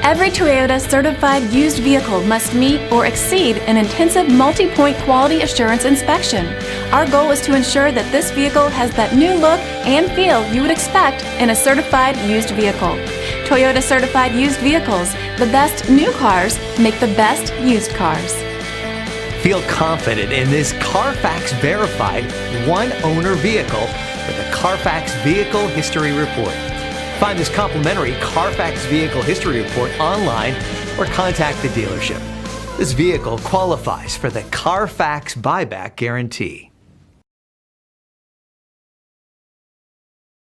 Every Toyota certified used vehicle must meet or exceed an intensive multi-point quality assurance inspection. Our goal is to ensure that this vehicle has that new look and feel you would expect in a certified used vehicle. Toyota certified used vehicles, the best new cars make the best used cars. Feel confident in this Carfax verified one-owner vehicle with a Carfax Vehicle History Report. Find this complimentary Carfax Vehicle History Report online or contact the dealership. This vehicle qualifies for the Carfax Buyback Guarantee.